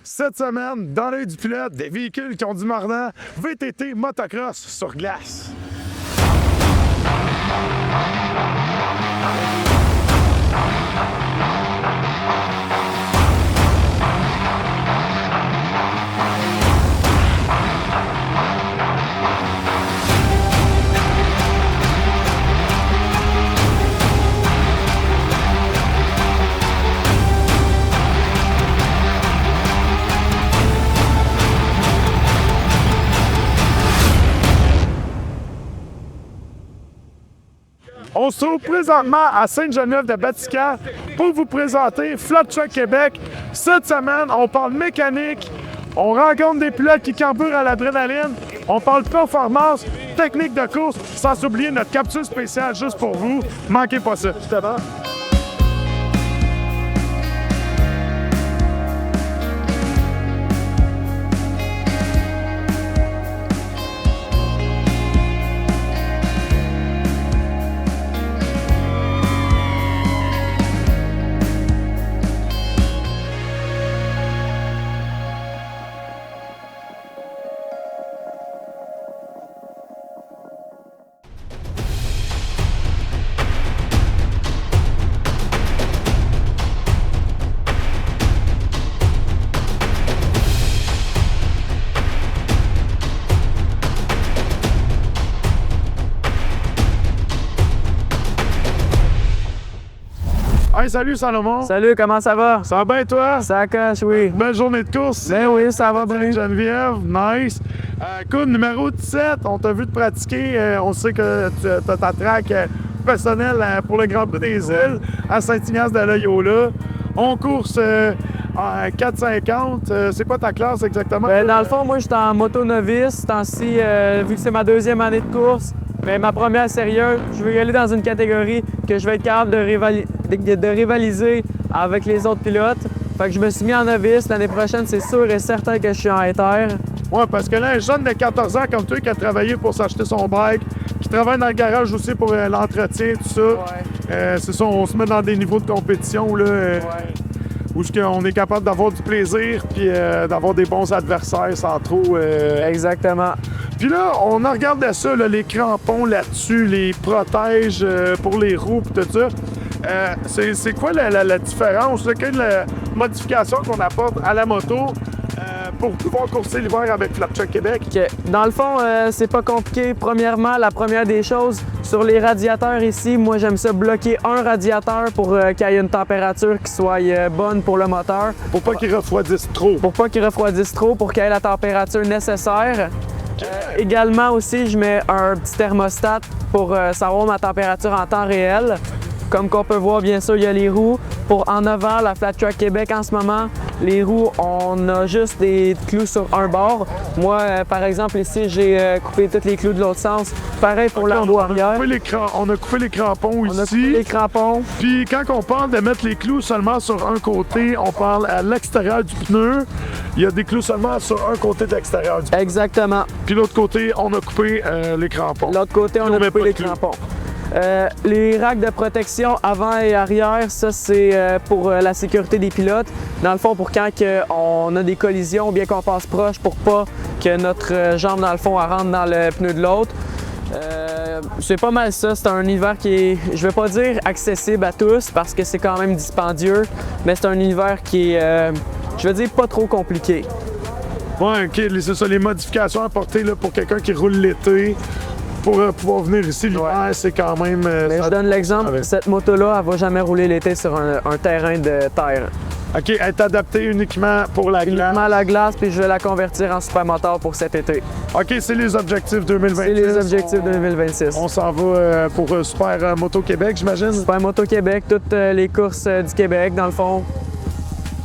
Cette semaine, dans l'œil du pilote, des véhicules qui ont du mordant, VTT motocross sur glace. On se trouve présentement à Sainte-Geneviève-de-Batiscan pour vous présenter Flat Truck Québec. Cette semaine, on parle mécanique, on rencontre des pilotes qui carburent à l'adrénaline, on parle performance, technique de course, sans oublier notre capsule spéciale juste pour vous. Manquez pas ça. Justement. Hey, salut Salomon! Salut, comment ça va? Ça va bien toi? Ça cache, oui. Belle journée de course! Ben oui, ça va bien. Geneviève, nice! Écoute, numéro 17, on t'a vu te pratiquer. On sait que tu as ta track personnelle pour le Grand Prix des Îles à Saint-Ignace-de-Loyola. On course en 4,50. C'est quoi ta classe exactement? Ben, dans le fond, moi, je suis en moto novice. Ce temps-ci, vu que c'est ma deuxième année de course, mais ma première sérieuse, je veux y aller dans une catégorie que je vais être capable de rivaliser avec les autres pilotes. Fait que je me suis mis en novice. L'année prochaine, c'est sûr et certain que je suis en éther. Oui, parce que là, un jeune de 14 ans comme toi qui a travaillé pour s'acheter son bike, qui travaille dans le garage aussi pour l'entretien, tout ça, Ouais. c'est ça, on se met dans des niveaux de compétition là, où on est capable d'avoir du plaisir puis d'avoir des bons adversaires sans trop... Exactement. Puis là, on a regardé ça, là, les crampons là-dessus, les protèges pour les roues et tout ça. C'est quoi la différence? Là? Quelle est la modification qu'on apporte à la moto pour pouvoir courser l'hiver avec Flat Truck Québec? Okay. Dans le fond, c'est pas compliqué. Premièrement, la première des choses, sur les radiateurs ici, moi j'aime ça bloquer un radiateur pour qu'il y ait une température qui soit bonne pour le moteur. Pour pas qu'il refroidisse trop. Pour pas qu'il refroidisse trop, pour qu'il y ait la température nécessaire. Également aussi, je mets un petit thermostat pour savoir ma température en temps réel. Comme qu'on peut voir, bien sûr, il y a les roues. Pour en avant, la Flat Truck Québec, en ce moment, les roues, on a juste des clous sur un bord. Moi, par exemple, ici, j'ai coupé tous les clous de l'autre sens. Pareil pour la roue arrière. On a coupé les crampons ici. On a coupé les crampons. Puis quand on parle de mettre les clous seulement sur un côté, on parle à l'extérieur du pneu. Il y a des clous seulement sur un côté de l'extérieur du pneu. Exactement. Puis l'autre côté, on a coupé les crampons. L'autre côté, on a coupé les crampons. Les racks de protection avant et arrière, ça c'est pour la sécurité des pilotes. Dans le fond, pour quand on a des collisions, bien qu'on passe proche pour pas que notre jambe, dans le fond, elle rentre dans le pneu de l'autre. C'est pas mal ça. C'est un univers qui est, je vais pas dire accessible à tous parce que c'est quand même dispendieux, mais c'est un univers qui est, je veux dire, pas trop compliqué. Ouais, OK. C'est ça, les modifications apportées là, pour quelqu'un qui roule l'été. Pour pouvoir venir ici l'hiver, c'est quand même... Mais je donne l'exemple, cette moto-là, elle va jamais rouler l'été sur un terrain de terre. OK, elle est adaptée uniquement pour la glace. Uniquement à la glace, puis je vais la convertir en supermoteur pour cet été. OK, c'est les objectifs 2026. C'est les objectifs 2026. On s'en va pour Super Moto Québec, j'imagine? Super Moto Québec, toutes les courses du Québec, dans le fond.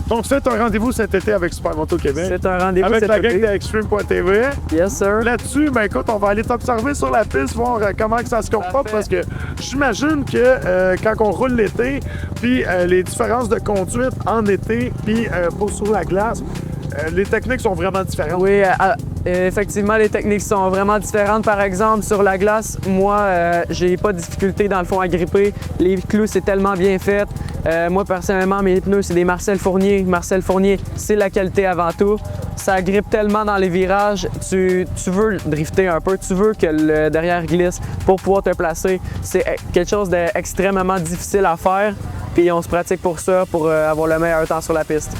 Donc, c'est un rendez-vous cet été avec Super Moto Québec. C'est un rendez-vous avec cet la été. gang d'Extreme.tv. Yes, sir. Là-dessus, ben écoute, on va aller t'observer sur la piste, voir comment que ça se comporte, parce que j'imagine que quand on roule l'été, puis les différences de conduite en été, puis pour sur la glace, les techniques sont vraiment différentes. Oui, effectivement, les techniques sont vraiment différentes. Par exemple, sur la glace, moi, j'ai pas de difficulté dans le fond à gripper. Les clous, c'est tellement bien fait Moi, personnellement, mes pneus, c'est des Marcel Fournier. Marcel Fournier, c'est la qualité avant tout. Ça grippe tellement dans les virages, tu veux drifter un peu, tu veux que le derrière glisse pour pouvoir te placer. C'est quelque chose d'extrêmement difficile à faire, puis on se pratique pour ça, pour avoir le meilleur temps sur la piste.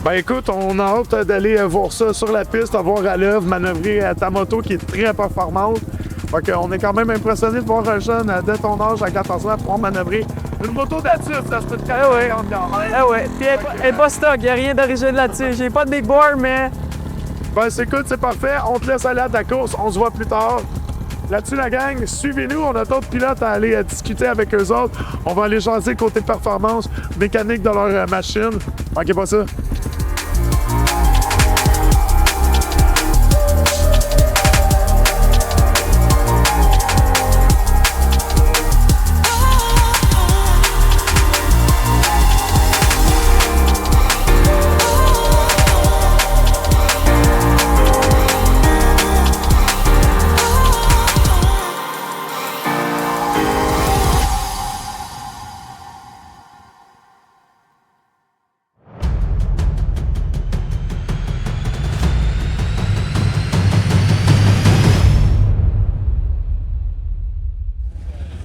Ben écoute, on a hâte d'aller voir ça sur la piste, à voir à l'œuvre, manœuvrer ta moto qui est très performante. Fait qu'on est quand même impressionné de voir un jeune de ton âge à 14 ans pouvoir manœuvrer une moto d'adulte, ça se peut très bien. Ah ouais, puis elle est pas stock, il n'y a rien d'origine là-dessus. J'ai pas de big board, mais... Ben écoute, c'est parfait, on te laisse aller à ta course, on se voit plus tard. Là-dessus, la gang, suivez-nous, on a d'autres pilotes à aller discuter avec eux autres. On va aller jaser côté performance mécanique de leur machine. Manquez pas ça.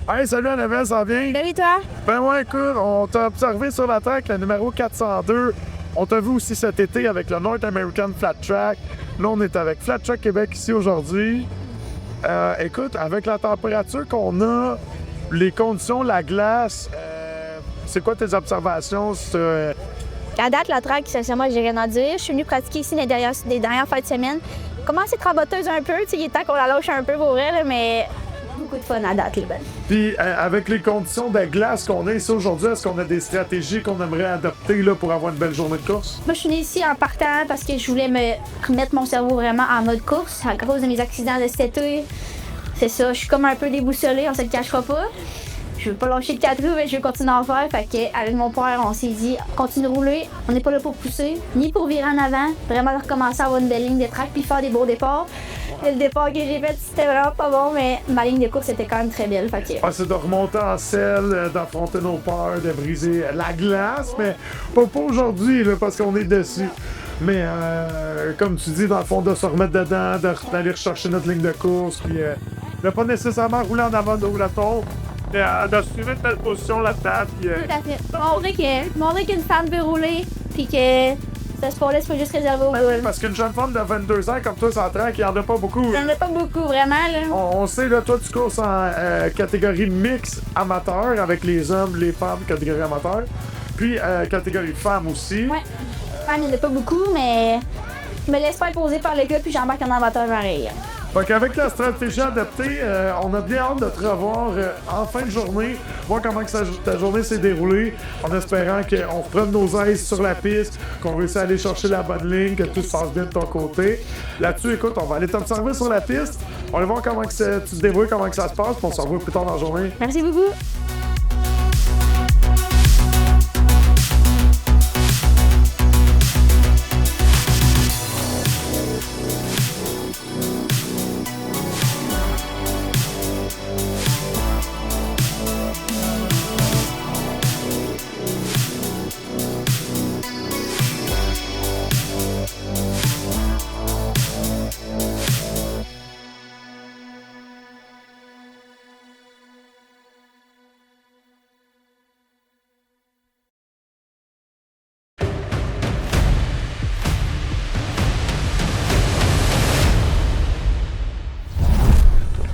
Hey, salut Annabelle, ça va bien? Salut toi! Ben ouais, écoute, on t'a observé sur la track, le numéro 402. On t'a vu aussi cet été avec le North American Flat Track. Là, on est avec Flat Track Québec ici aujourd'hui. Écoute, avec la température qu'on a, les conditions, la glace, c'est quoi tes observations sur... À date, la track, sincèrement, j'ai rien à dire. Je suis venue pratiquer ici les dernières fins de semaine. Commence à être raboteuse un peu, tu sais, il est temps qu'on la lâche un peu pour vrai, là, mais beaucoup de fun à date, les belles. Puis, avec les conditions de glace qu'on a ici aujourd'hui, est-ce qu'on a des stratégies qu'on aimerait adopter là, pour avoir une belle journée de course? Moi, je suis venue ici en partant parce que je voulais me remettre mon cerveau vraiment en mode course à cause de mes accidents de cet été. C'est ça, je suis comme un peu déboussolée, on se le cachera pas. Je veux pas lâcher le 4 roues, mais je veux continuer à en faire. Fait qu'avec mon père, on s'est dit, continue de rouler. On n'est pas là pour pousser, ni pour virer en avant. Vraiment recommencer à avoir une belle ligne de track puis faire des beaux départs. Et le départ que j'ai fait, c'était vraiment pas bon, mais ma ligne de course était quand même très belle. Fait que... c'est de remonter en selle, d'affronter nos peurs, de briser la glace, mais pas aujourd'hui, là, parce qu'on est dessus. Mais comme tu dis, dans le fond, de se remettre dedans, d'aller rechercher notre ligne de course, puis de pas nécessairement rouler en avant de la tombe. D'assumer une belle position là-dedans. Tout à fait. Montrer qu'une femme peut rouler, puis que ce sport-là, c'est pas juste réservé aux poules. Parce qu'une jeune femme de 22 ans comme toi, sans track, il n'y en a pas beaucoup. Il n'y en a pas beaucoup, vraiment. Là. On sait, là, toi, tu courses en catégorie mix amateur avec les hommes, les femmes, catégorie amateur. Puis catégorie femmes aussi. Ouais. Il n'y en a pas beaucoup, mais je me laisse pas imposer par le gars, puis j'embarque en amateur pareil. Fait qu'avec la stratégie adaptée, on a bien hâte de te revoir en fin de journée, voir comment que ta journée s'est déroulée, en espérant qu'on reprenne nos aises sur la piste, qu'on réussisse à aller chercher la bonne ligne, que tout se passe bien de ton côté. Là-dessus, écoute, on va aller t'observer sur la piste, on va voir comment que tu te débrouilles, comment que ça se passe, puis on se revoit plus tard dans la journée. Merci beaucoup!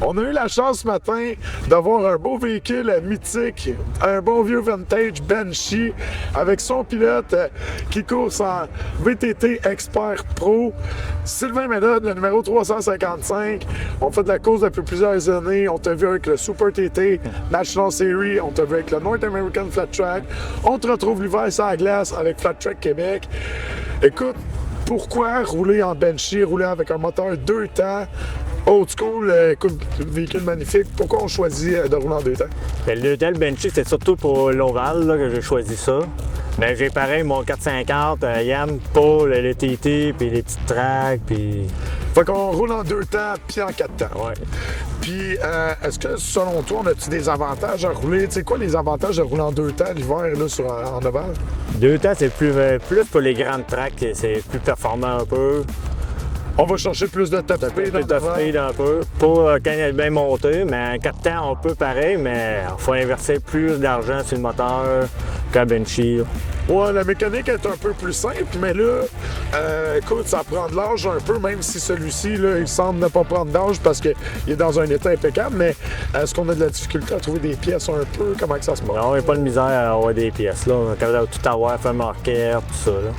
On a eu la chance ce matin d'avoir un beau véhicule mythique, un bon vieux vintage Banshee avec son pilote qui course en VTT Expert Pro, Sylvain Méthode, le numéro 355. On fait de la course depuis plusieurs années. On t'a vu avec le Super TT National Series, on t'a vu avec le North American Flat Track. On te retrouve l'hiver sur la glace avec Flat Track Québec. Écoute, pourquoi rouler en Banshee, rouler avec un moteur 2 temps? Old school, écoute, véhicule magnifique. Pourquoi on choisit de rouler en 2 temps? Le 2 temps, le Banshee, c'était surtout pour l'Oval que j'ai choisi ça. Mais j'ai pareil mon 450, Yann pour le TT, puis les petites tracks, puis... Fait qu'on roule en 2 temps, puis en 4 temps. Ouais. Puis, est-ce que, selon toi, on a-tu des avantages à rouler? Tu sais, quoi les avantages de rouler en 2 temps l'hiver, là, en ovale? 2 temps, c'est plus pour les grandes tracks, c'est plus performant un peu. On va chercher plus de top speed. Plus de speed un peu. Pour quand il est bien monté, mais en 4 temps, on peut pareil, mais il faut inverser plus d'argent sur le moteur qu'un Benchy. Ouais, la mécanique est un peu plus simple, mais là, écoute, ça prend de l'âge un peu, même si celui-ci, là, il semble ne pas prendre d'âge parce qu'il est dans un état impeccable, mais est-ce qu'on a de la difficulté à trouver des pièces un peu? Comment que ça se passe? Non, il n'y a pas de misère à avoir des pièces, là. On est capable de tout avoir, faire marquer, tout ça, là.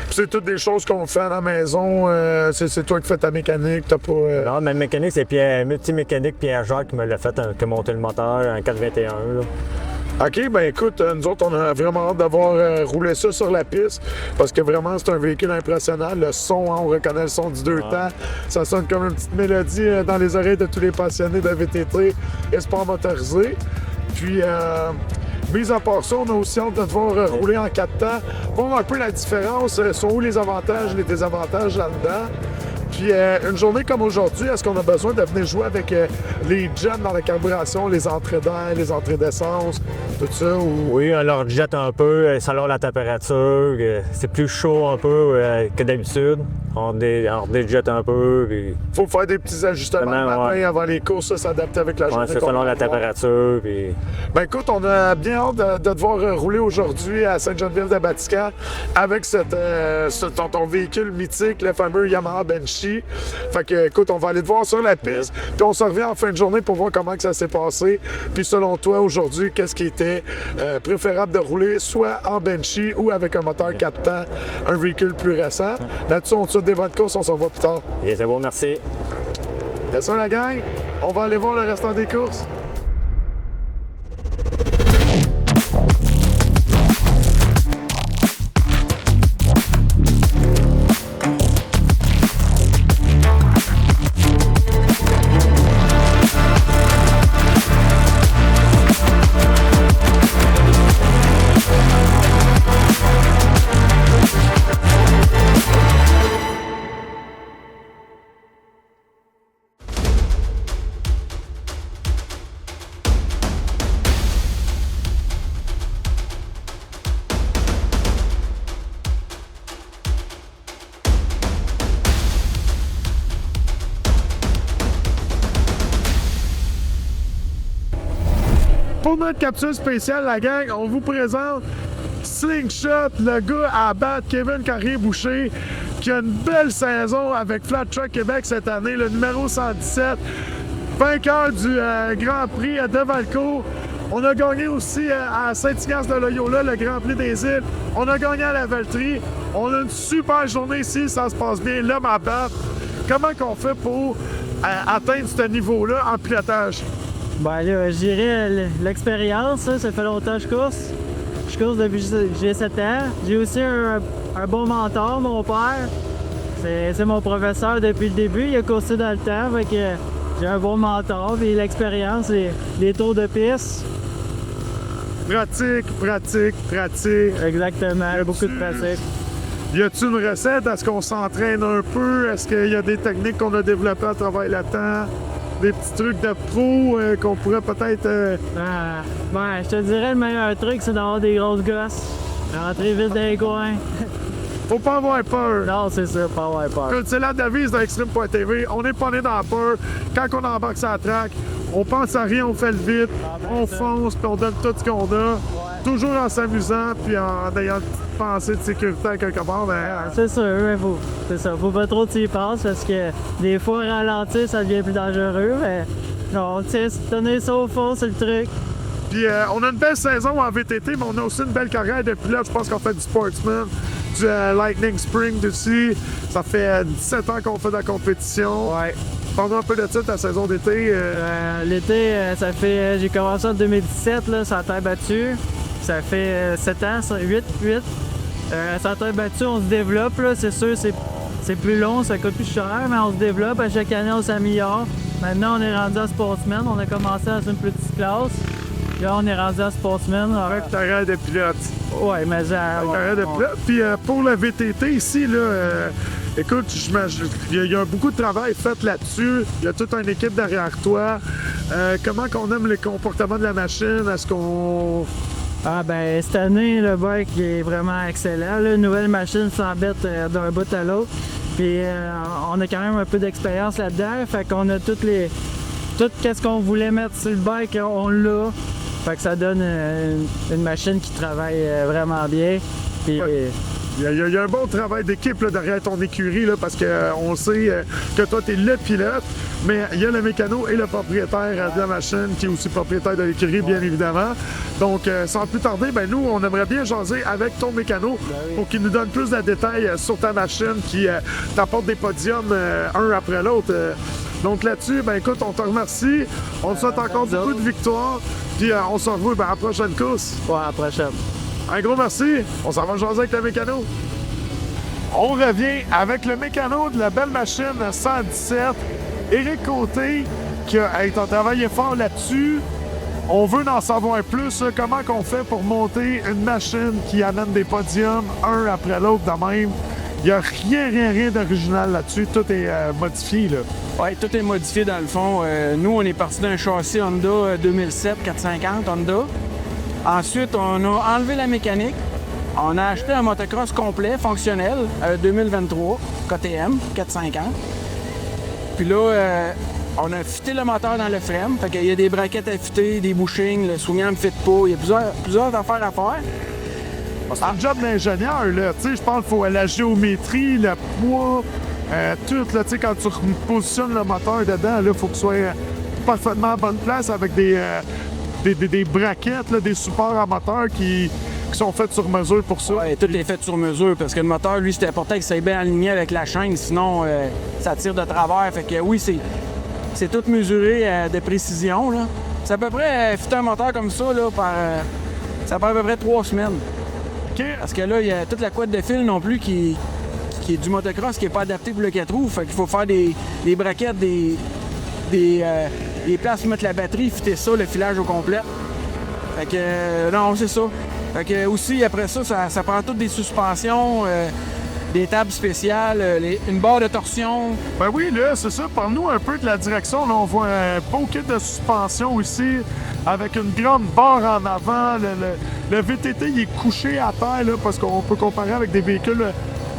Puis c'est toutes des choses qu'on fait à la maison, c'est toi qui fais ta mécanique, t'as pas... Non, ma mécanique, c'est multi-mécanique Pierre-Jacques qui me l'a fait, qui a monté le moteur en 421, là. OK, ben écoute, nous autres, on a vraiment hâte d'avoir roulé ça sur la piste parce que vraiment, c'est un véhicule impressionnant. Le son, hein, on reconnaît le son du 2 temps. Ça sonne comme une petite mélodie dans les oreilles de tous les passionnés de VTT et sport motorisé. Puis, mis à part ça, on a aussi hâte de devoir rouler en 4 temps. Voir un peu la différence, sont où les avantages et les désavantages là-dedans. Puis une journée comme aujourd'hui, est-ce qu'on a besoin de venir jouer avec les jets dans la carburation, les entrées d'air, les entrées d'essence, tout ça? Ou... Oui, on leur jette un peu selon la température. C'est plus chaud un peu que d'habitude. On déjette un peu. Puis... faut faire des petits ajustements le matin avant les courses, ça s'adapter avec la journée. C'est selon la température. Puis... Ben écoute, on a bien hâte de devoir rouler aujourd'hui à Sainte-Geneviève-de-Batiscan avec ton véhicule mythique, le fameux Yamaha Benchy. Fait que, écoute, on va aller te voir sur la piste, puis on se revient en fin de journée pour voir comment que ça s'est passé. Puis selon toi, aujourd'hui, qu'est-ce qui était préférable de rouler, soit en Benchy ou avec un moteur 4 temps, un véhicule plus récent. Là-dessus, on te souhaite des bonnes courses, on se revoit plus tard. Et c'est bon, merci. C'est ça, la gang. On va aller voir le restant des courses. Pour notre capsule spéciale, la gang, on vous présente Slingshot, le gars à battre, Kevin Carrier-Boucher, qui a une belle saison avec Flat Truck Québec cette année, le numéro 117, vainqueur du Grand Prix de Valcourt. On a gagné aussi à Saint-Ignace-de-Loyola, le Grand Prix des Îles. On a gagné à la Valtrie. On a une super journée ici, ça se passe bien, l'homme à battre. Comment qu'on fait pour atteindre ce niveau-là en pilotage? Ben là, je dirais l'expérience, ça fait longtemps que je course. Je course depuis que j'ai 7 ans. J'ai aussi un bon mentor, mon père. C'est mon professeur depuis le début, il a coursé dans le temps, fait que j'ai un bon mentor, puis l'expérience, les tours de piste. Pratique, pratique, pratique. Exactement, beaucoup de pratique. Y a-t-il une recette? Est-ce qu'on s'entraîne un peu? Est-ce qu'il y a des techniques qu'on a développées à travers le temps? Des petits trucs de pro qu'on pourrait peut-être... Ben, je te dirais le meilleur truc, c'est d'avoir des grosses gosses. Rentrer vite dans les coins. Faut pas avoir peur. Non, c'est ça, pas avoir peur. C'est la devise d'Extreme.tv. On n'est pas né dans la peur. Quand on embarque sur la track, on pense à rien, on fait le vite, on fonce, puis on donne tout ce qu'on a. Toujours en s'amusant, puis en ayant une petite pensée de sécurité à quelque part. Ben, c'est sûr, mais faut pas trop t'y penser parce que des fois, ralentir, ça devient plus dangereux. Mais non, tenir ça au fond, c'est le truc. Puis on a une belle saison en VTT, mais on a aussi une belle carrière de pilote. Je pense qu'on fait du Sportsman, du Lightning Spring aussi. Ça fait 17 ans qu'on fait de la compétition. Ouais. Parle-nous un peu de ça, ta saison d'été. L'été, ça fait... J'ai commencé en 2017, là, sur la terre battue. Ça fait 7 ans, 8. Sur la terre battue, on se développe, là. C'est sûr, c'est plus long, ça coûte plus cher, mais on se développe. À chaque année, on s'améliore. Maintenant, on est rendu à Sportsman. On a commencé dans une petite classe. Là, on est rendu à Sportsman. Avec carrière de pilote. Ouais, mais carrière de pilote. Puis pour le VTT ici, là, Écoute, il y a beaucoup de travail fait là-dessus. Il y a toute une équipe derrière toi. Comment qu'on aime les comportements de la machine? Est-ce qu'on... Ah ben cette année, le bike est vraiment excellent. Là, nouvelle machine s'embête d'un bout à l'autre. Puis on a quand même un peu d'expérience là-dedans. Fait qu'on a tout ce qu'on voulait mettre sur le bike, on l'a. Fait que ça donne une machine qui travaille vraiment bien. Puis, Il y a un bon travail d'équipe là, derrière ton écurie là, parce qu'on sait que toi, tu es le pilote, mais il y a le mécano et le propriétaire de la machine qui est aussi propriétaire de l'écurie, bien évidemment. Donc, sans plus tarder, ben, nous, on aimerait bien jaser avec ton mécano pour qu'il nous donne plus de détails sur ta machine qui t'apporte des podiums un après l'autre. Donc là-dessus, ben écoute, on te remercie. On te souhaite encore beaucoup de victoires. Puis on se revoit à la prochaine course. ouais, à la prochaine. Un gros merci. On s'en va jaser avec le mécano. On revient avec le mécano de la belle machine 117. Éric Côté, qui a un travaillé fort là-dessus. On veut en savoir plus. Comment qu'on fait pour monter une machine qui amène des podiums un après l'autre de même. Il n'y a rien d'original là-dessus. Tout est modifié, là. Oui, tout est modifié dans le fond. Nous, on est parti d'un châssis Honda 2007 450 Honda. Ensuite, on a enlevé la mécanique. On a acheté un motocross complet, fonctionnel, 2023, KTM 450. Puis là, on a fité le moteur dans le frame. Fait qu'il y a des braquettes à fitter, des bushings, le swingant ne fit pas. Il y a plusieurs affaires à faire. C'est un job d'ingénieur, là. Tu sais, je pense qu'il faut la géométrie, le poids, tout, là. Tu sais, quand tu positionnes le moteur dedans, là, il faut que ce soit parfaitement à bonne place avec des braquettes, là, des supports à moteur qui sont faits sur mesure pour ça. Ouais, tout est fait sur mesure parce que le moteur, lui, c'était important qu'il soit bien aligné avec la chaîne, sinon ça tire de travers. Fait que oui, c'est tout mesuré de précision, là. C'est à peu près, fitter un moteur comme ça, là, ça prend à peu près 3 semaines. OK. Parce que là, il y a toute la couette de fil non plus qui est du motocross, qui n'est pas adapté pour le 4 roues. Fait qu'il faut faire des braquettes, des places pour mettre la batterie, fitter ça, le filage au complet. Fait que, non, c'est ça. Fait que aussi, après ça, ça prend toutes des suspensions, des tables spéciales, une barre de torsion. Ben oui, là, c'est ça. Parle-nous un peu de la direction. Là, on voit un beau kit de suspension ici, avec une grande barre en avant. Le VTT, il est couché à terre, là, parce qu'on peut comparer avec des véhicules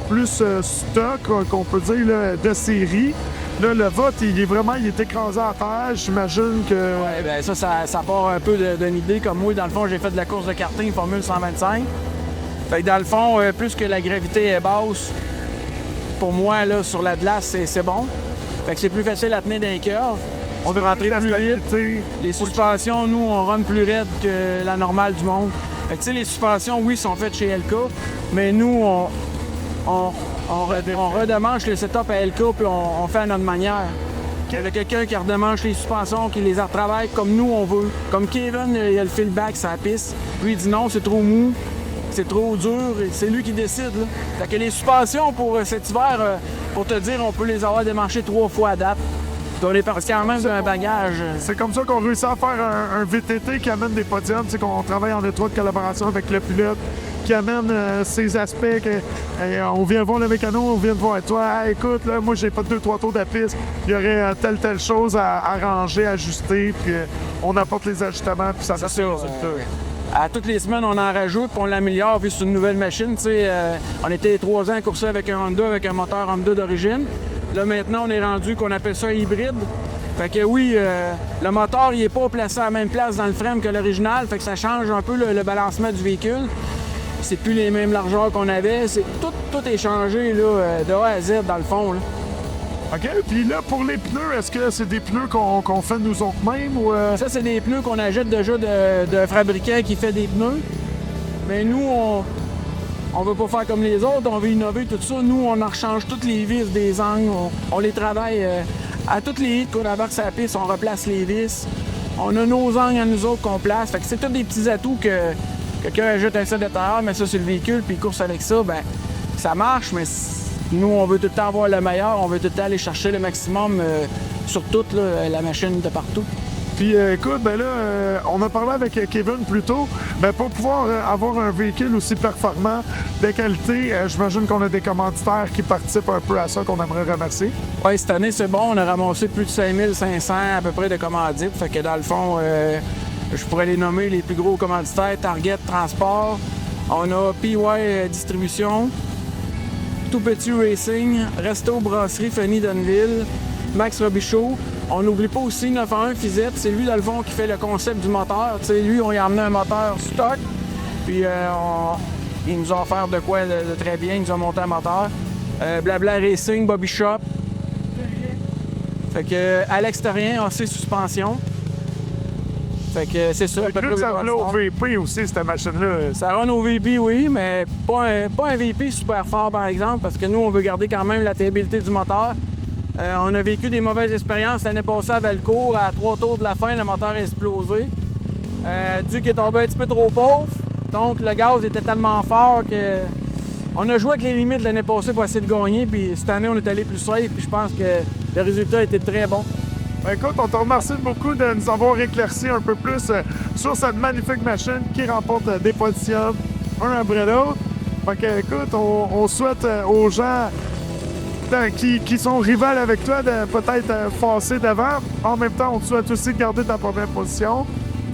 plus stock, qu'on peut dire, là, de série. Là, le vote, il est écrasé à terre. J'imagine que... Ouais, ben ça part un peu d'une idée. Comme moi, dans le fond, j'ai fait de la course de karting Formule 125. Fait que dans le fond, plus que la gravité est basse, pour moi, là, sur la glace, c'est bon. Fait que c'est plus facile à tenir d'un cœur. On veut rentrer plus vite. Les suspensions, nous, on run plus raide que la normale du monde. Fait que tu sais, les suspensions, oui, sont faites chez LK, mais nous, on redemanche le setup à LK puis on fait à notre manière. Il y a quelqu'un qui redemanche les suspensions, qui les retravaille comme nous on veut. Comme Kevin, il a le feedback sur la piste. Lui, il dit non, c'est trop mou, c'est trop dur, et c'est lui qui décide. Là. Fait que les suspensions pour cet hiver, pour te dire, on peut les avoir démanchées 3 fois à date. Puis on est parti quand même d'un bagage. C'est comme ça qu'on réussit à faire un VTT qui amène des podiums, c'est qu'on travaille en étroite collaboration avec le pilote, qui amène ces aspects on vient voir le mécano, on vient voir toi. Ah, écoute, là, moi, j'ai pas 2-3 tours de piste. Il y aurait telle chose à arranger, ajuster, puis on apporte les ajustements, puis ça fait le résultat. À toutes les semaines, on en rajoute, puis on l'améliore, vu que c'est une nouvelle machine. On était 3 ans à courser avec un Honda, avec un moteur Honda d'origine. Là, maintenant, on est rendu qu'on appelle ça hybride. Fait que oui, le moteur, il est pas placé à la même place dans le frame que l'original. Fait que ça change un peu le balancement du véhicule. C'est plus les mêmes largeurs qu'on avait. Tout est changé là, de A à Z dans le fond. Là. OK. Puis là, pour les pneus, est-ce que c'est des pneus qu'on fait nous autres mêmes ou... Ça, c'est des pneus qu'on achète déjà de fabricant qui fait des pneus. Mais nous, on veut pas faire comme les autres. On veut innover tout ça. Nous, on en rechange toutes les vis des angles. On les travaille à toutes les hits qu'on embarque sur la piste. On replace les vis. On a nos angles à nous autres qu'on place. Fait que c'est tous des petits atouts que... Quelqu'un ajoute un set de tailleur, met ça sur le véhicule, puis il course avec ça, ben ça marche, mais nous, on veut tout le temps avoir le meilleur, on veut tout le temps aller chercher le maximum sur toute là, la machine de partout. Puis écoute, ben là, on a parlé avec Kevin plus tôt. Ben, pour pouvoir avoir un véhicule aussi performant, de qualité, j'imagine qu'on a des commanditaires qui participent un peu à ça, qu'on aimerait remercier. Oui, cette année, c'est bon. On a ramassé plus de 5500 à peu près de commandites. Fait que dans le fond, je pourrais les nommer les plus gros commanditaires. Target Transport. On a PY Distribution. Tout Petit Racing. Resto Brasserie Fanny Donneville. Max Robichaud. On n'oublie pas aussi 911 Fizette. C'est lui, dans le fond, qui fait le concept du moteur. T'sais, lui, on y a amené un moteur stock. Puis il nous a offert de quoi de très bien. Il nous a monté un moteur. Blabla Racing, Bobby Shop. Fait que Alex Terrien, AC Suspension. Fait que c'est ça. Plus ça roule au VP aussi, cette machine-là. Ça run au VP, oui, mais pas un VP super fort, par exemple, parce que nous, on veut garder quand même la fiabilité du moteur. On a vécu des mauvaises expériences l'année passée à Valcourt. À 3 tours de la fin, le moteur a explosé. Dû qu'il est tombé un petit peu trop pauvre. Donc, le gaz était tellement fort que... On a joué avec les limites l'année passée pour essayer de gagner, puis cette année, on est allé plus safe, puis je pense que le résultat était très bon. Ben écoute, on te remercie beaucoup de nous avoir éclairci un peu plus sur cette magnifique machine qui remporte des positions un après l'autre. Fait que, écoute, on souhaite aux gens qui sont rivales avec toi de peut-être passer devant. En même temps, on te souhaite aussi de garder ta première position.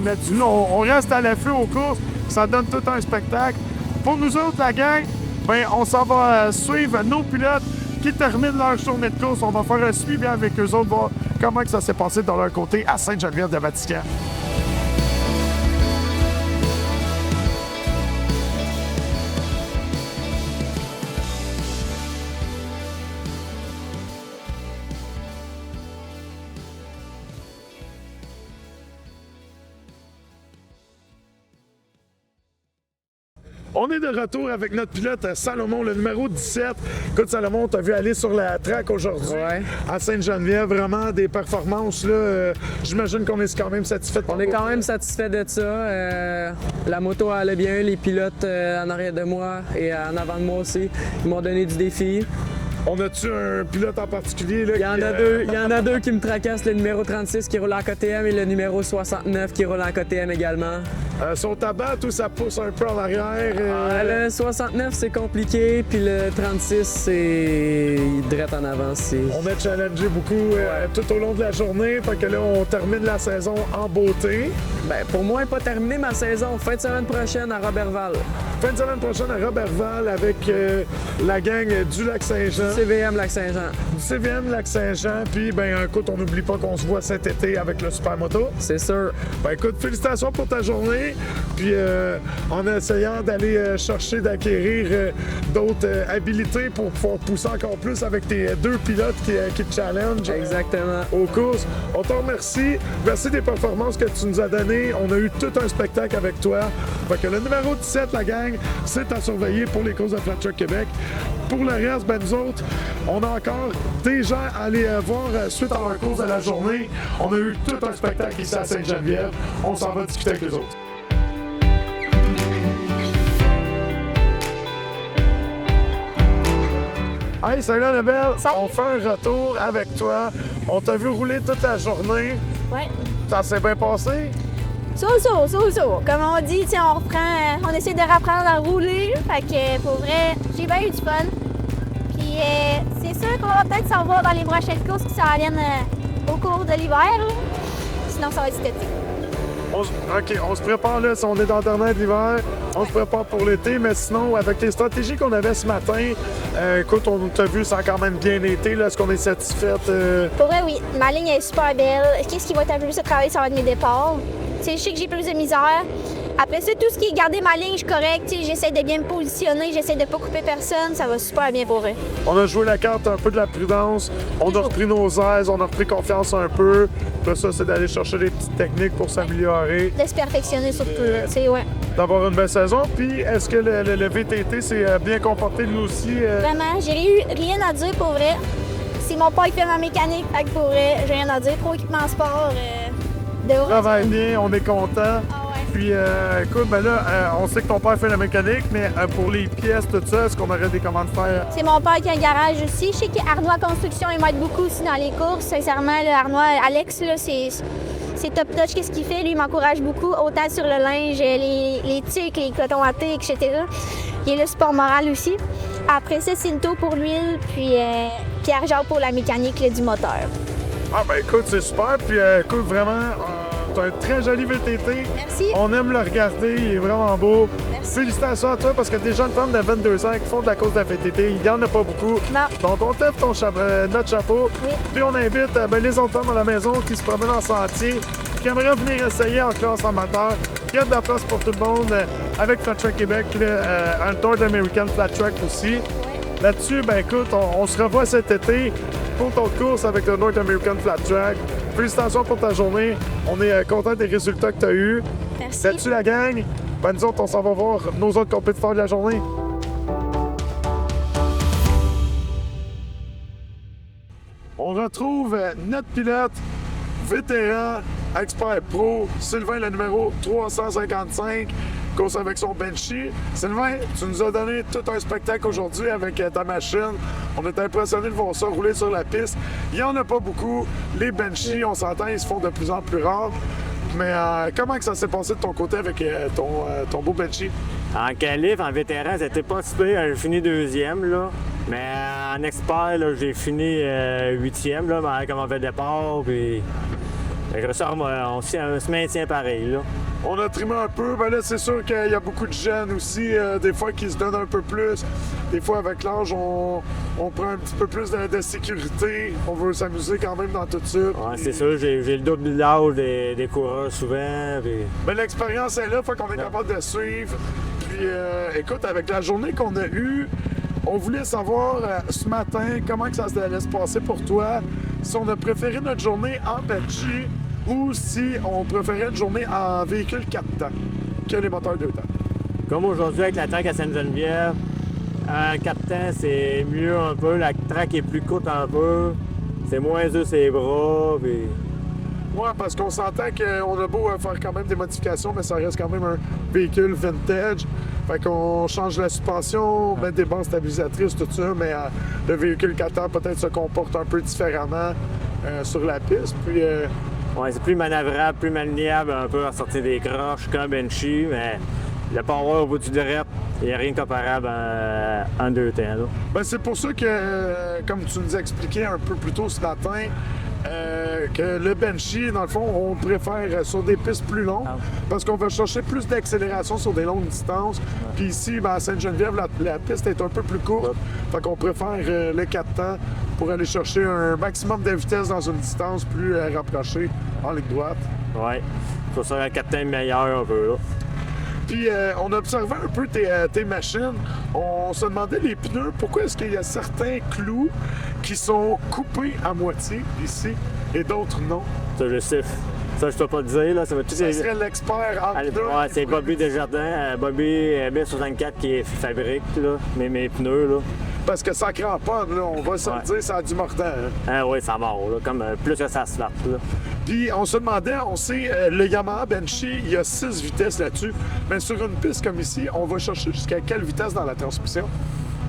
Mais on reste à l'affût aux courses. Ça donne tout un spectacle. Pour nous autres, la gang, ben, on s'en va suivre nos pilotes qui terminent leur journée de course. On va faire un suivi avec eux autres, voir comment que ça s'est passé de leur côté à Sainte-Geneviève-de-Vatican. On est de retour avec notre pilote Salomon, le numéro 17. Écoute, Salomon, t'as vu aller sur la track aujourd'hui à Sainte-Geneviève. Vraiment des performances, là. J'imagine qu'on est quand même satisfait. On est quand même satisfait de ça. La moto allait bien, les pilotes en arrière de moi et en avant de moi aussi, ils m'ont donné du défi. On a-tu un pilote en particulier? Là, Il y en a deux qui me tracassent, le numéro 36 qui roule en KTM et le numéro 69 qui roule en KTM également. Son tabac, tout ça pousse un peu en arrière. Le 69, c'est compliqué, puis le 36, c'est direct en avant. On a challengé beaucoup tout au long de la journée, fait que là, on termine la saison en beauté. Ben, pour moi, pas terminé ma saison. Fin de semaine prochaine à Robertval. Fin de semaine prochaine à Robertval avec la gang du Lac-Saint-Jean. CVM Lac-Saint-Jean. Du CVM Lac-Saint-Jean, puis ben écoute, on n'oublie pas qu'on se voit cet été avec le Supermoto. C'est sûr. Ben écoute, félicitations pour ta journée, puis en essayant d'aller chercher, d'acquérir d'autres habilités pour pouvoir pousser encore plus avec tes deux pilotes qui te challengent. Exactement. Aux courses. On te remercie. Merci des performances que tu nous as données. On a eu tout un spectacle avec toi. Fait que le numéro 17, la gang, c'est à surveiller pour les courses de Flat Track Québec. Pour le reste, ben nous autres, on a encore des gens à aller voir suite à leur course de la journée. On a eu tout un spectacle ici à Sainte-Geneviève. On s'en va discuter avec les autres. Hey, salut Annabelle! Salut. On fait un retour avec toi. On t'a vu rouler toute la journée. Ouais. Ça s'est bien passé? So. Comme on dit, on reprend, on essaie de reprendre à rouler. Fait que pour vrai, j'ai bien eu du fun. Puis c'est sûr qu'on va peut-être s'en voir dans les prochaines courses qui s'en viennent au cours de l'hiver. Sinon, ça va être cet été. OK, on se prépare là, si on est dans le dernier de l'hiver, on se prépare pour l'été, mais sinon, avec les stratégies qu'on avait ce matin, écoute, on t'a vu, ça a quand même bien été, là, est-ce qu'on est satisfaite? Pour vrai, oui. Ma ligne est super belle. Qu'est-ce qui va être un peu plus de travail, ça va être mes départs. Je sais que j'ai plus de misère. Après ça, tout ce qui est garder ma ligne, je suis correct. J'essaie de bien me positionner, j'essaie de pas couper personne. Ça va super bien pour vrai. On a joué la carte un peu de la prudence, on a repris nos aises, on a repris confiance un peu. Là, ça, c'est d'aller chercher des petites techniques pour s'améliorer. De se perfectionner surtout. Ouais. D'avoir une belle saison. Puis, est-ce que le VTT s'est bien comporté lui aussi? Vraiment, j'ai eu rien à dire pour vrai. C'est mon père qui fait ma mécanique, fait que pour vrai, j'ai rien à dire. Pro équipement sport, de haut. Travaille bien, on est content. Ah ouais. Puis, écoute, ben là, on sait que ton père fait la mécanique, mais pour les pièces, tout ça, est-ce qu'on aurait des commanditaires? C'est mon père qui a un garage aussi. Je sais qu'Arnois Construction, il m'aide beaucoup aussi dans les courses. Sincèrement, là, Arnois, Alex, là, c'est c'est top touch. Qu'est-ce qu'il fait? Lui, il m'encourage beaucoup, autant sur le linge, les tucs, les cotons à thé, etc. Il est le support moral aussi. Après ça, Cinto pour l'huile, puis Pierre-Jacques pour la mécanique là, du moteur. Ah ben écoute, c'est super. Puis écoute, vraiment, t'as un très joli VTT. Merci. On aime le regarder, il est vraiment beau. Merci. Félicitations à toi parce que des jeunes femmes de 22 ans qui font de la course de la VTT, il n'y en a pas beaucoup. Non. Donc on t'offre notre chapeau. Oui. Puis on invite les autres femmes à la maison qui se promènent en sentier, qui aimeraient venir essayer en classe amateur. Il y a de la place pour tout le monde avec Flat Track Québec, un North American Flat Track aussi. Là-dessus, ben écoute, on se revoit cet été pour ton course avec le North American Flat Track. Félicitations pour ta journée. On est content des résultats que tu as eus. Merci. Là-dessus, la gang, ben nous autres, on s'en va voir nos autres compétiteurs de la journée. On retrouve notre pilote, vétéran, expert pro, Sylvain, le numéro 355, course avec son Benchy. Sylvain, tu nous as donné tout un spectacle aujourd'hui avec ta machine. On est impressionnés de voir ça rouler sur la piste. Il n'y en a pas beaucoup. Les Benchy, on s'entend, ils se font de plus en plus rares. Mais comment que ça s'est passé de ton côté avec ton beau Benchy? En qualif, en vétéran, c'était pas super. J'ai fini deuxième, là. Mais en expert, là, j'ai fini huitième, là, avec un mauvais départ. Puis... Avec ça, on se maintient pareil, là. On a trimé un peu. Ben là, c'est sûr qu'il y a beaucoup de jeunes aussi, des fois qui se donnent un peu plus. Des fois, avec l'âge, on prend un petit peu plus de sécurité. On veut s'amuser quand même dans tout ça. Ouais, c'est sûr, j'ai le double de l'âge des coureurs souvent. Puis... Ben, l'expérience est là, faut qu'on est capable de suivre. Puis, écoute, avec la journée qu'on a eue, on voulait savoir ce matin comment que ça allait se passer pour toi. Si on a préféré notre journée en Benchy ou si on préférait une journée en véhicule 4 temps que les moteurs 2 temps. Comme aujourd'hui avec la track à Sainte-Geneviève, en 4 temps, c'est mieux un peu. La track est plus courte un peu. C'est moins dur ses bras. Puis... Ouais, parce qu'on s'entend qu'on a beau faire quand même des modifications, mais ça reste quand même un véhicule vintage. Fait qu'on change la suspension, mettre des bandes stabilisatrices, tout ça, mais le véhicule 4 temps peut-être se comporte un peu différemment sur la piste. Puis, ouais, c'est plus manœuvrable, plus maniable un peu à sortir des croches qu'un Benchy, mais le power au bout du direct, il n'y a rien de comparable en 2 temps. Là. Ben, c'est pour ça que, comme tu nous expliquais un peu plus tôt ce matin, que le Benchy, dans le fond, on préfère sur des pistes plus longues parce qu'on va chercher plus d'accélération sur des longues distances. Puis ici, ben, à Sainte-Geneviève, la piste est un peu plus courte. Fait qu'on préfère le 4 temps pour aller chercher un maximum de vitesse dans une distance plus rapprochée en ligne droite. Oui, c'est pour ça que le 4 temps est meilleur un peu. Là. Puis on observait un peu tes machines. On se demandait les pneus, pourquoi est-ce qu'il y a certains clous qui sont coupés à moitié ici et d'autres non? Ça, je sais. Ça, je peux pas te dire. Là. Ça serait l'expert en pneus. Ouais, c'est Bobby Desjardins, Bobby B64 qui fabrique là, mes pneus. Là. Parce que ça cramponne, là, on va se le dire, ça a du mordant. Hein? Ah oui, ça mord, là, comme plus que ça se flatte. Puis on se demandait, on sait, le Yamaha Benchy, il y a 6 vitesses là-dessus. Mais sur une piste comme ici, on va chercher jusqu'à quelle vitesse dans la transmission?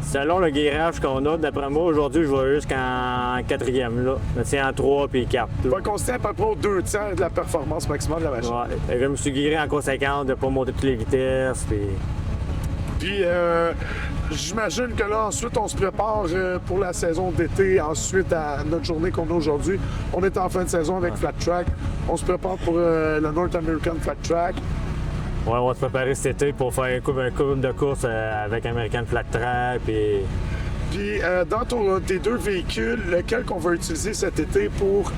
Selon le guérage qu'on a, d'après moi, aujourd'hui, je vais jusqu'en 4e. Là. Je me tiens en 3 puis 4. Fait qu'on se tient à peu près aux 2 tiers de la performance maximale de la machine. Ouais. Je me suis guéri en conséquence de ne pas monter toutes les vitesses. Puis j'imagine que là, ensuite, on se prépare pour la saison d'été. Ensuite, à notre journée qu'on a aujourd'hui, on est en fin de saison avec Flat Track. On se prépare pour le North American Flat Track. Ouais, on va se préparer cet été pour faire un couple de courses avec American Flat Track. Puis dans tes 2 véhicules, lequel qu'on va utiliser cet été pour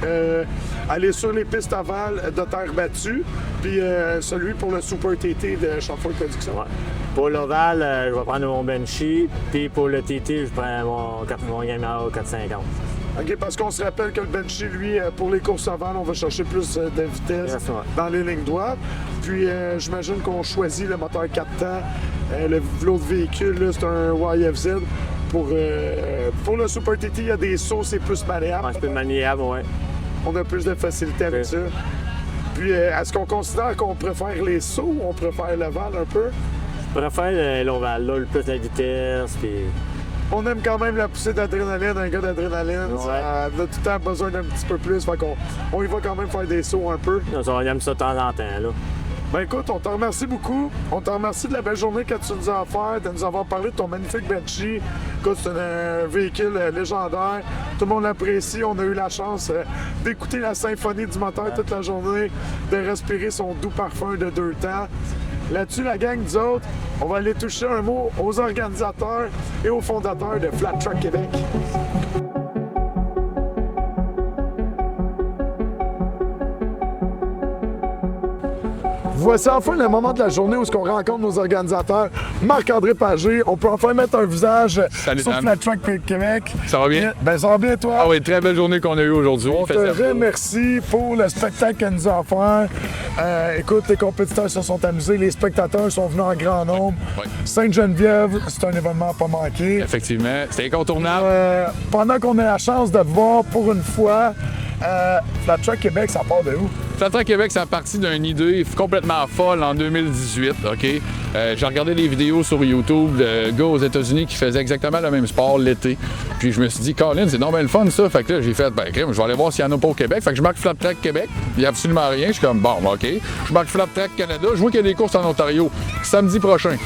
aller sur les pistes ovales de terre battue, puis celui pour le Super TT de Chamfort Production? Ouais. Pour l'ovale, je vais prendre mon Benchy, puis pour le TT, je prends mon Yamaha 450. OK, parce qu'on se rappelle que le Benchy, lui, pour les courses ovales, on va chercher plus de vitesse dans les lignes droites. Puis j'imagine qu'on choisit le moteur 4 temps. L'autre véhicule, là, c'est un YFZ. Pour le Super TT, il y a des sauts, c'est plus maniable. Ouais, c'est plus maniable, oui. On a plus de facilité avec ça. Puis, est-ce qu'on considère qu'on préfère les sauts ou on préfère l'ovale un peu? Je préfère l'ovale, là, le plus de vitesse. Puis... on aime quand même la poussée d'adrénaline, un gars d'adrénaline. Ouais. Ça a tout le temps besoin d'un petit peu plus, fait qu'on y va quand même faire des sauts un peu. On aime ça de temps en temps, là. Ben écoute, on te remercie beaucoup. On te remercie de la belle journée que tu nous as offert, de nous avoir parlé de ton magnifique Benchy. Écoute, c'est un véhicule légendaire. Tout le monde l'apprécie. On a eu la chance d'écouter la symphonie du moteur toute la journée, de respirer son doux parfum de 2 temps. Là-dessus, la gang, nous autres, on va aller toucher un mot aux organisateurs et aux fondateurs de Flat Truck Québec. Voici enfin le moment de la journée où on rencontre nos organisateurs. Marc-André Pagé, on peut enfin mettre un visage Salut, sur Sam. Flat Truck Québec. Ça va bien? Ben ça va bien, toi? Ah oui, très belle journée qu'on a eue aujourd'hui. On Il te faisait beau. remercie pour le spectacle qu'elle nous a offert. Écoute, les compétiteurs se sont amusés, les spectateurs sont venus en grand nombre. Ouais. Sainte-Geneviève, c'est un événement à pas manquer. Effectivement, c'était incontournable. Pendant qu'on a la chance de voir pour une fois, Flat Truck Québec, ça part de où? Flat Truck Québec, ça a parti d'une idée complètement folle en 2018, OK? J'ai regardé des vidéos sur YouTube de gars aux États-Unis qui faisaient exactement le même sport l'été. Puis je me suis dit, Colin, c'est normal le fun, ça. Fait que là, j'ai fait, ben, crème, je vais aller voir s'il y en a pas au Québec. Fait que je marque Flat Track Québec. Il n'y a absolument rien. Je suis comme, bon, OK. Je marque Flat Track Canada. Je vois qu'il y a des courses en Ontario samedi prochain.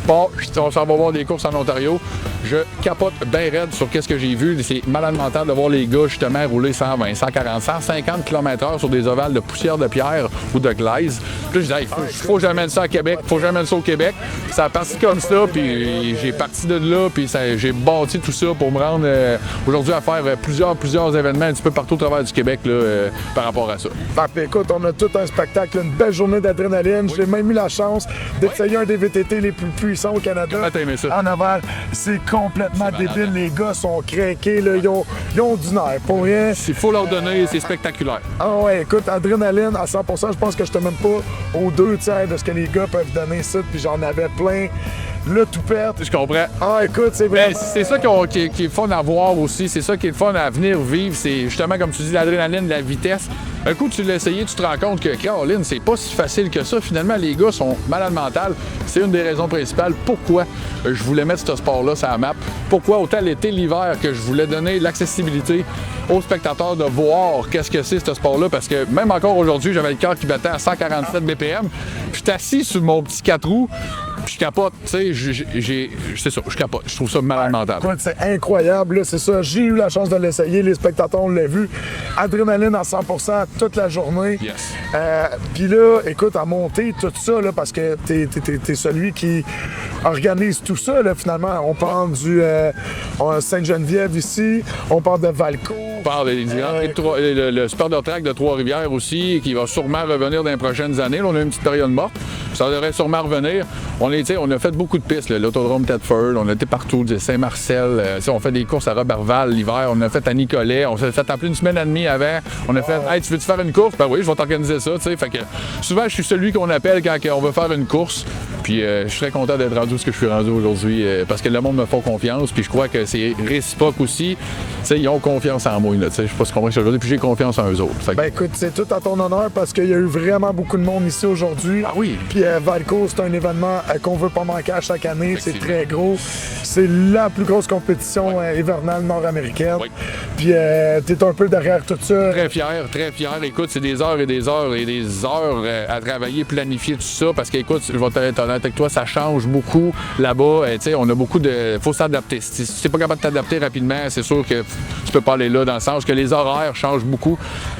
Bon, on s'en va voir des courses en Ontario. Je capote bien raide sur qu'est-ce que j'ai vu. C'est malade mental de voir les gars justement rouler 120, 140, 150 km/h sur des ovales de poussière de pierre ou de glaise. Puis là, je disais, hey, faut que j'amène ça à Québec, faut que j'amène ça au Québec. Ça a parti comme ça, puis j'ai parti de là, puis j'ai bâti tout ça pour me rendre aujourd'hui à faire plusieurs événements un petit peu partout au travers du Québec là, par rapport à ça. Puis écoute, on a tout un spectacle, une belle journée d'adrénaline. J'ai même eu la chance d'essayer un des VTT les plus puissants au Canada. Comment t'as aimé ça? En aval. C'est complètement C'est débile. malade. Les gars sont craqués. Là. Ils ont du nerf. Pour rien. Il faut leur donner, c'est spectaculaire. Ah ouais, écoute, adrénaline à 100%. Je pense que je te même pas aux 2/3 de ce que les gars peuvent donner ça. Puis j'en avais plein. Le toupette. Je comprends. Ah, écoute, c'est vrai. Ben, c'est ça qui est fun à voir aussi. C'est ça qui est le fun à venir vivre. C'est justement, comme tu dis, l'adrénaline, la vitesse. Un coup, tu l'as essayé, tu te rends compte que, Caroline, c'est pas si facile que ça. Finalement, les gars sont malades mentales. C'est une des raisons principales pourquoi je voulais mettre ce sport-là sur la map. Pourquoi, autant l'été, l'hiver, que je voulais donner l'accessibilité aux spectateurs de voir qu'est-ce que c'est ce sport-là. Parce que même encore aujourd'hui, j'avais le cœur qui battait à 147 BPM. Puis je suis assis sur mon petit 4 roues. Puis je capote, tu sais, c'est ça, je capote. Je trouve ça malade mental. Écoute, c'est incroyable, là, c'est ça. J'ai eu la chance de l'essayer, les spectateurs, on l'a vu. Adrénaline à 100% toute la journée. Yes. Puis là, écoute, à monter tout ça, là, parce que t'es celui qui organise tout ça, là, finalement. On parle du Sainte-Geneviève ici, on parle de Valco. On parle le Super Track de Trois-Rivières aussi, qui va sûrement revenir dans les prochaines années. Là, on a une petite période morte. Ça devrait sûrement revenir. On a fait beaucoup de pistes, là, l'autodrome Thetford, on a été partout, Saint-Marcel, on fait des courses à Robertval l'hiver, on a fait à Nicolet, on s'est fait appeler une semaine et demie avant, on a fait « Hey, tu veux-tu faire une course? » Ben oui, je vais t'organiser ça, tu sais. Fait que souvent, je suis celui qu'on appelle quand on veut faire une course. Puis je suis très content d'être rendu ce que je suis rendu aujourd'hui parce que le monde me fait confiance. Puis je crois que c'est réciproque aussi. T'sais, ils ont confiance en moi. Là, je sais pas si tu comprends ce que je veux dire. Puis j'ai confiance en eux autres. Fait que... Ben écoute, c'est tout à ton honneur parce qu'il y a eu vraiment beaucoup de monde ici aujourd'hui. Ah oui. Puis Valco, c'est un événement qu'on veut pas manquer à chaque année. C'est très gros. C'est la plus grosse compétition hivernale nord-américaine. Oui. Puis t'es un peu derrière tout ça. Très fier, très fier. Écoute, c'est des heures et des heures et des heures à travailler, planifier tout ça. Parce que, écoute, je vais être honnête avec toi, ça change beaucoup là-bas. On a beaucoup de... faut s'adapter. Si tu n'es pas capable de t'adapter rapidement, c'est sûr que tu peux pas aller là dans le sens que les horaires changent beaucoup.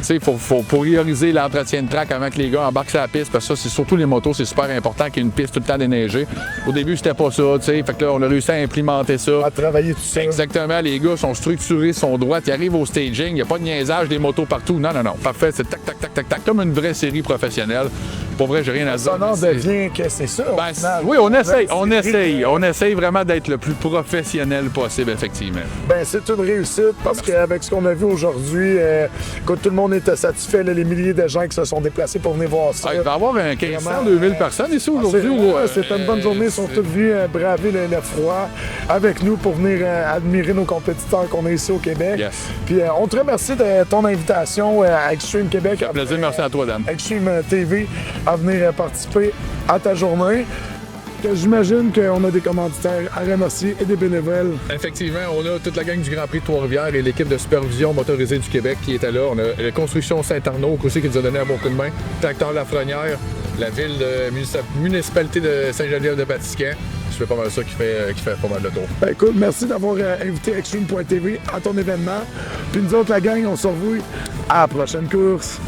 Il faut prioriser l'entretien de track avant que les gars embarquent sur la piste. Parce que ça, c'est surtout les motos, c'est super important qu'il y ait une piste tout le temps déneigée. Au début, c'était pas ça. Fait que là, on a réussi à implémenter ça. À travailler tout ça. Exactement. Les gars sont structurés, sont droits. Ils arrivent au staging. Il n'y a pas de niaisage des motos partout. Non. Parfait. C'est tac, tac, tac, tac, tac. Comme une vraie série professionnelle. Pour vrai, j'ai rien à dire. Ça en devient que c'est ça. Ben, oui, on essaye vraiment d'être le plus professionnel possible, effectivement. Ben, c'est une réussite parce qu'avec ce qu'on a vu aujourd'hui, écoute, tout le monde était satisfait, là, les milliers de gens qui se sont déplacés pour venir voir ça. Il va y avoir 1500, 2000 personnes ici aujourd'hui. C'était une bonne journée. Ils sont tous venus braver le froid avec nous pour venir admirer nos compétiteurs qu'on a ici au Québec. Yes. Puis on te remercie de ton invitation à Extreme Québec. Ça fait plaisir, merci à toi, Dan. Extreme TV à venir participer à ta journée. que j'imagine qu'on a des commanditaires à remercier et des bénévoles. Effectivement, on a toute la gang du Grand Prix de Trois-Rivières et l'équipe de supervision motorisée du Québec qui était là. On a la construction Saint-Arnaud aussi qui nous a donné un bon coup de main. Tracteur Lafrenière, la ville de municipalité de Saint-Geneviève-de-Batiscan. Je fais pas mal ça qui fait pas mal de tour. Ben, écoute, merci d'avoir invité Extreme.tv à ton événement. Puis nous autres, la gang, on se revoit à la prochaine course.